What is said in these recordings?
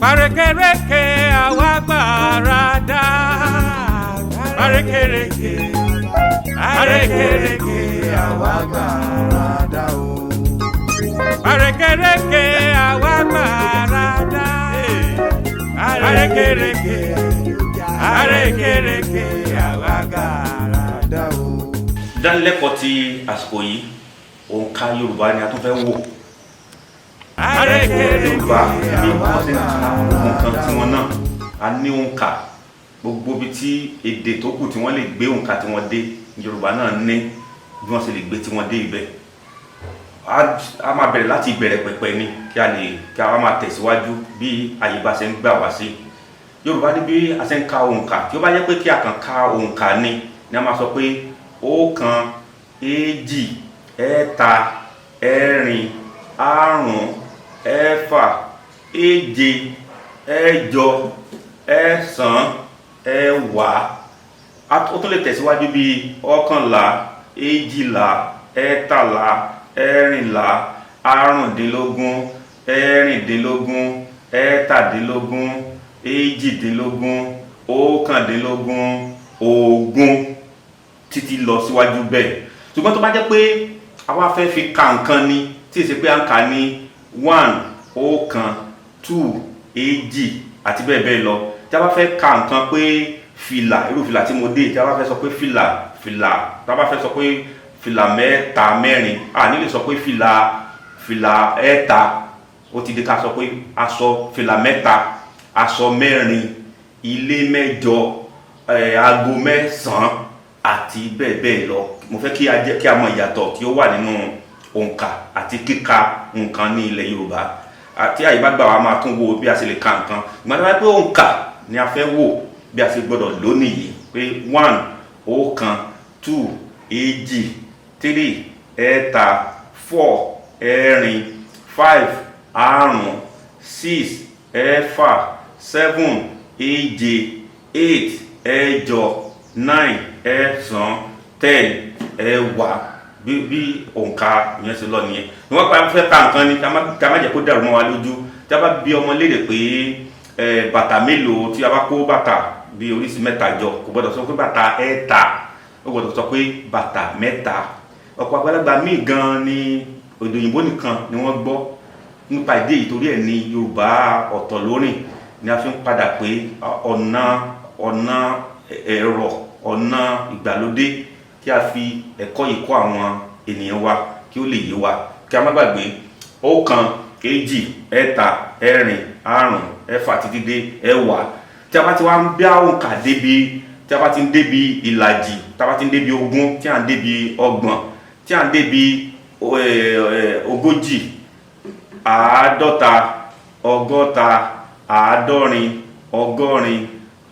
Arékèrèké àwa gbàràdà. Arékèrèké, arékèrèké àwa gbàràdà o. Arékèrèké àwa gbàràdà. Arékèrèké, arékèrèké àwa gbàràdà o. Ìdánilẹ́kọ̀ọ́ ti àsìkò yìí òǹkà Yorùbá ni a tún fẹ́ wò. Yorùbá bí wọ́n ṣe ń ka nǹkan tí wọ́n náà a ní òǹkà gbogbo bí tí èdè tó kù tí wọ́n lè gbé òǹkà tí wọ́n dé Yorùbá náà ní bí wọ́n ṣe lè gbé tí wọ́n dé ibẹ̀. A máa bẹ̀rẹ̀ láti ìbẹ̀rẹ̀ pẹ̀pẹ̀ ni kí a máa tẹ̀síwájú bí àyè bá ṣe ń gbà wá sí. Yorùbá ní bí a ṣe ń ka òǹkà tí ó bá jẹ́ pé kí a kàn ka òǹkà ni a máa sọ pé ọ̀kan, èjì, ẹ̀ta, ẹ̀rin, àrún, ẹ̀fà, èje, ẹ̀jọ, ẹ̀sán, ẹ̀wá. Ó tún lè tẹ̀síwájú bí ọ̀kànlá, èjìlá, ẹ̀tàlá, ẹ̀rìnlá, àrúndínlógún, ẹ̀rìndínlógún, ẹ̀tàdínlógún, èjìdínlógún, ọ̀kàndínlógún, ogún títí lọ síwájú bẹ́ẹ̀. Ṣùgbọ́n tó bá jẹ́ pé àwa fẹ́ fi ka nǹkan ni tí èsì pé à ń kà ní 1, ọ̀kan, 2, èjì àti bẹ́ẹ̀ bẹ́ẹ̀ lọ. Tí a bá fẹ́ ka nǹkan pé fìlà, irú fìlà tí mo dé, tí a bá fẹ́ sọ pé fìlà, tí a bá fẹ́ sọ pé fìlà mẹ́ta mẹ́rin, a ní lè sọ pé fìlà ẹ̀ta. Ó ti di ká sọ pé aṣọ fìlà mẹ́ta, aṣọ mẹ́rin, ilé mẹ́jọ, aago mẹ́sàn-án àti bẹ́ẹ̀ bẹ́ẹ̀ lọ. Mo fẹ́ kí a mọ ìyàtọ̀ tí ó wà nínú òǹkà àti kíka nǹkan ní ilẹ̀ Yorùbá. Àti àyè bá gbà wá máa tún wo bí a ṣe lè ka nǹkan. Ìgbà pé òǹkà ni a fẹ́ wò bí a ṣe gbọ́dọ̀ lónìí yìí pé 1, ọ̀kan, 2, èjì, 3, ẹ̀ta, 4, ẹ̀rin, 5, àrún, 6, ẹ̀fà, 7, èje, 8, ẹ̀jọ, 9, ẹ̀sán, 10, ẹ̀wá. Bí òǹkà ìyẹn ṣe lọ nìyẹn. Ni wọ́n pa fẹ́ ka nǹkan ni ká má jẹ́ kó dàrú mọ́ wa lójú. Tí a bá bí ọmọ léèrè pé bàtà mélòó, tí a bá kó bàtà bí oríṣi mẹ́ta jọ, kò gbọ́dọ̀ sọ pé bàtà ẹ̀ta, ó gbọ́dọ̀ sọ pé bàtà mẹ́ta. Ọ̀pọ̀ àgbàlagbà míì gan ni èdè òyìnbó nìkan ni wọ́n gbọ́. Nípa ìdí èyí torí ẹ̀ ní Yorùbá ọ̀tọ̀ lórìn ni a fi ń padà pé ọ̀nà ẹ̀rọ, ọ̀nà ìgbàlódé kí a fi ẹ̀kọ́ yìí kọ́ àwọn ènìyàn wa kí ó lè yé wa. Kí a má gbàgbé ọ̀kan, èjì, ẹ̀ta, ẹ̀rin, àrún, ẹ̀fà títí dé ẹ̀wá. Tí a bá ti wá ń bá òǹkà débi, tí a bá ti ń débi ìlàjì, tí a bá ti ń débi ogún, tí a ń débi ọgbọ̀n, tí a ń débi ogójì, àádọ́ta, ọgọ́ta, àádọ́rin, ọgọ́rin,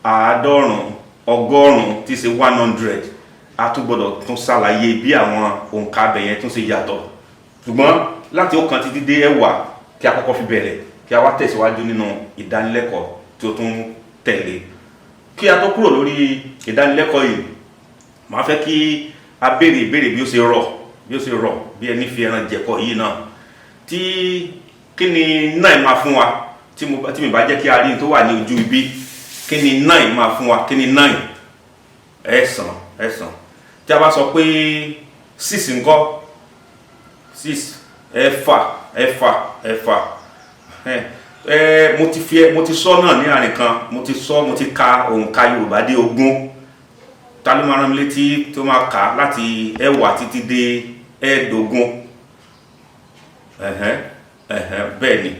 àádọ́rùn, ọgọ́rùn tí ṣe 100. A tún gbọ́dọ̀ tún ṣàlàyé bí àwọn òǹkà abẹ̀yẹn tún ṣe yàtọ̀. Ṣùgbọ́n láti ọ̀kan títí dé ẹ̀wá kí a kọ́kọ́ fi bẹ̀rẹ̀ kí a wá tẹ̀síwájú nínú ìdánilẹ́kọ̀ọ́ tí ó tún tẹ̀lé. Kí a tó kúrò lórí ìdánilẹ́kọ̀ọ́ yìí, màá fẹ́ kí a béèrè ìbéèrè bí ó ṣe rọ̀ bí ẹni fi ẹran jẹ̀kọ yìí náà. Kí ni 9 máa fún wa tí mi bá jẹ́ kí a rí ní tó wà ní ojú ibi? Kí ni 9 máa fún wa? Kí ni 9? Ẹ̀sán. Tí a bá sọ pé 6 ńkọ́? 6, ẹ̀fà. Mo ti sọ náà ní àárín kan, mo ti ka òǹkà Yorùbá dé ogún. Ta ló máa rán mi létí tó máa kà láti ẹ̀wá títí dé ẹ̀ẹ́dógún? Bẹ́ẹ̀ ni.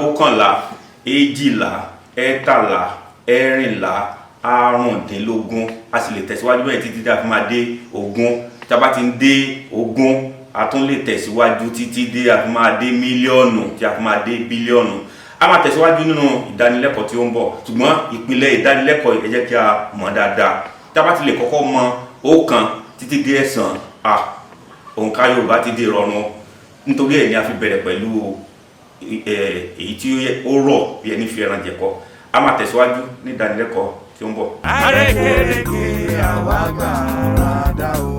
Ọ̀kànlá, èjìlá, ẹ̀tàlá, ẹ̀rìnlá, àrúndínlógún. A sì lè tẹ̀síwájú bẹ́ẹ̀ títí tí a fi máa dé ogún. Tí a bá ti ń dé ogún, a tún lè tẹ̀síwájú títí dé a fi máa dé mílíọ̀nù, tí a fi máa dé bílíọ̀nù. A máa tẹ̀síwájú nínú ìdánilẹ́kọ̀ọ́ tí ó ń bọ̀. Ṣùgbọ́n ìpìlẹ̀ ìdánilẹ́kọ̀ọ́ ẹ jẹ́ kí a mọ̀ dáadáa. Tí a bá ti lè kọ́kọ́ mọ ọ̀kan títí dé ẹ̀sán, òǹkà Yorùbá ti di ìrọ̀rùn. Nítorí ẹ̀ ni a fi bẹ̀rẹ̀ pẹ̀lú èyí tí ó rọ̀ bí ẹni fi ẹran jẹ̀kọ. A máa tẹ̀síwájú ní ìdánilẹ́kọ̀ọ́ tí ó ń bọ̀. Arékèrèké àwa gbàràdà o.